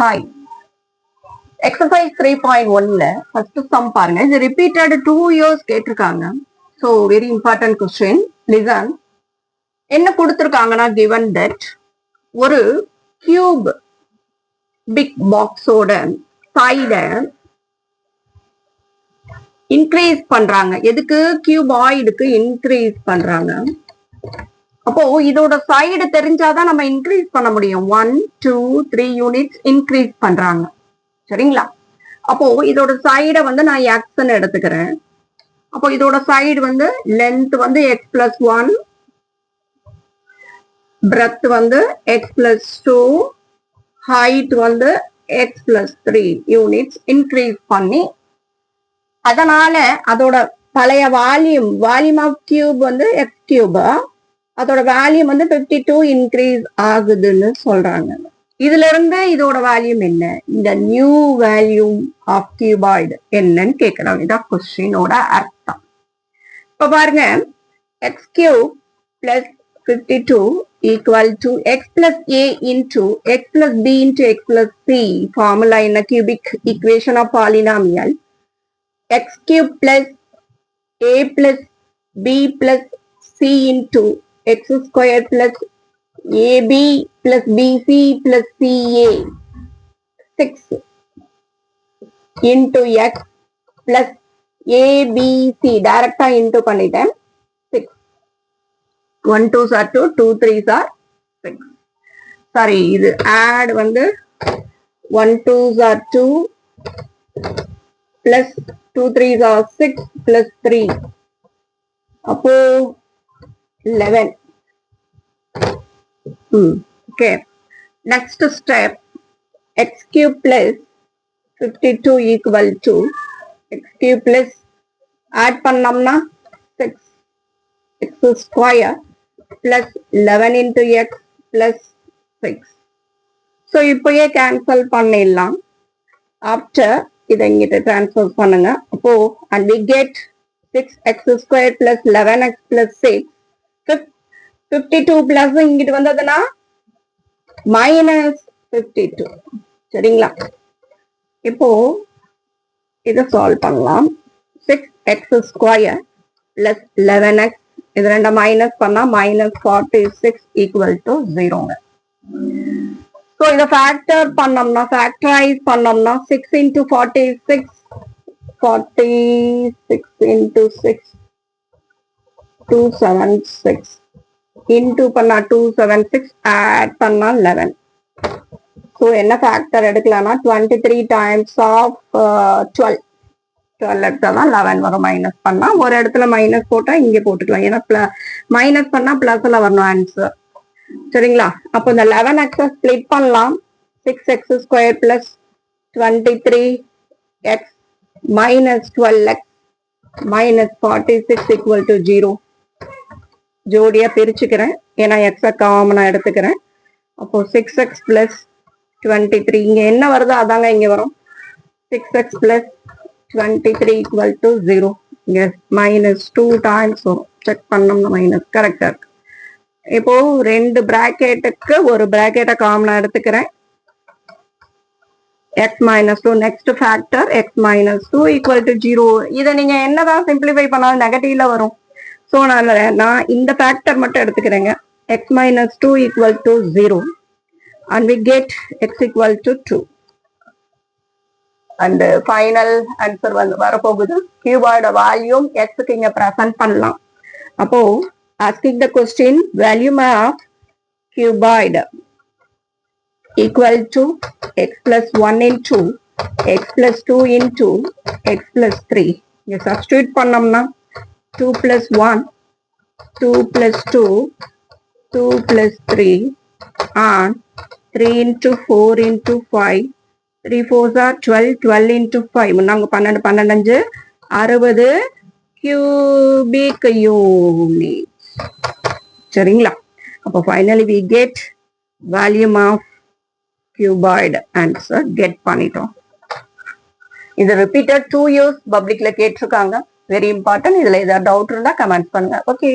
Hi. Exercise 3.1 first sum பாருங்க. இது repeated 2 years கேட்டிருக்காங்க. So very important question. Listen. என்ன கொடுத்திருக்காங்கன்னா given that ஒரு cube big box ஓட side increase பண்றாங்க. எதுக்கு cuboidக்கு increase பண்றாங்க. அப்போ இதோட சைடு தெரிஞ்சாதான் நம்ம இன்க்ரீஸ் பண்ண முடியும். 1 2 3 யூனிட்ஸ் இன்க்ரீஸ் பண்றாங்க. சரிங்களா? அப்போ இதோட சைடை வந்து நான் எக்ஸ்ன்னு எடுத்துக்கிறேன். அப்போ இதோட சைடு வந்து லென்த் வந்து எக்ஸ் பிளஸ் 1, பிரெத் வந்து எக்ஸ் பிளஸ் 2, ஹைட் வந்து எக்ஸ் பிளஸ் 3 யூனிட்ஸ் இன்க்ரீஸ் பண்ணி, அதனால அதோட பழைய வால்யூம் ஆஃப் கியூப் வந்து எக்ஸ் கியூபா, அதோட வேல்யூம் வந்து 52 இன்க்ரீஸ் ஆகுதுன்னு சொல்றாங்க. இதுல இருந்து இதோட வேல்யூம் என்ன, இந்த நியூ வேல்யூம் ஆஃப் கியூபாய்டு என்னன்னு கேட்கிறாங்க. இதான் கொஸ்டினோட அர்த்தம். இப்ப பாருங்க, X cube plus 52 equal to X plus A into X plus B into X plus C. Formula என்ன? Cubic equation of polynomial. X cube plus A plus B plus C into x square plus ab plus bc plus ca 6 into x plus abc டைரக்டா into பண்ணிட்டேன். 6 1 2s are 2 2 3s are 6. Sorry, இது add வந்து 1 2s are 2 plus 2 3s are 6 plus 3, அப்போ 11. Okay. Next step, x cube plus 52 equal to x cube plus add பண்ணோம்னா 6 x square plus 11 into x plus 6. So இப்போயே cancel பண்ணிடலாம். After இதை இங்கிட்ட transfer பண்ணுங்க. அப்போ and we get 6x square plus 11x plus 6. 52 plus இங்கிட்டு வந்ததுன்னா minus 52. சரிங்களா? இப்போ இதை சால்வ் பண்ணலாம். 6x ஸ்கொயர் பிளஸ் 11x, இது ரெண்ட மைனஸ் பண்ணா மைனஸ் 46 ஈக்குவல் டு 0ங்க. ஸோ இதை ஃபேக்டரைஸ் பண்ணோம்னா 6 இன்டூ 46 இன்டூ 6 276 இன்டூ பண்ணா 276, ஆட் பண்ணா 11. ஸோ என்ன ஃபேக்டர் எடுக்கலாம்னா 23 டைம்ஸ் ஆஃப் 12 எடுத்தாதான் 11 வரும். மைனஸ் பண்ணா ஒரு இடத்துல மைனஸ் போட்டா இங்கே போட்டுக்கலாம். ஏன்னா மைனஸ் பண்ணா பிளஸ்ல வரணும் ஆன்சர். சரிங்களா? அப்போ இந்த 11x ஸ்பிளிட் பண்ணலாம். 6x square plus 23x minus 12x minus 46 equal to 0. ஜோடியா பிரிச்சுக்கிறேன், ஏன்னா எக்ஸ காமனா எடுத்துக்கிறேன். அப்போ 6x பிளஸ் 23, இங்க என்ன வருதோ அதாங்க இங்க வரும். 6x plus 23 equal to 0. இங்க மைனஸ் 2 டைம்ஸ் வரும். செக் பண்ணோம்னா மைனஸ் கரெக்டா இருக்கு. இப்போ ரெண்டு பிராக்கெட்டுக்கு ஒரு பிராக்கெட்டை காமனா எடுத்துக்கிறேன். x minus 2, next factor x minus 2 equal to 0. இதை நீங்க என்னதான் சிம்பிளிஃபை பண்ணாலும் நெகட்டிவ்ல வரும். ஸோ நான் இந்த ஃபேக்டர் மட்டும் எடுத்துக்கிறேங்க. x minus 2 equal to 0 and we get x equal to 2. And final answer வந்து வரப்போகுது. கியூபாய்ட வால்யூம் xக்கு இங்க ப்ரெசென்ட் பண்ணலாம். அப்போ asking the question, value of cuboid equal to x plus 1 into x plus 2 into x plus 3. இங்க substitute பண்ணோம்னா 2 plus 1, 2 plus 2, 2 plus 3, and 3 into 4 into 5, 3 4s are 12, 12 into 5, நாங்க 12 12 60 cubic units. சரிங்களா? அப்போ finally we get volume of cuboid answer get பண்ணிட்டோம். இது repeated 2 years பப்ளிக்ல கேட்டிருக்காங்க. Very important. இதுல ஏதாவது டவுட் இருந்தா கமெண்ட் பண்ணுங்க. ஓகே.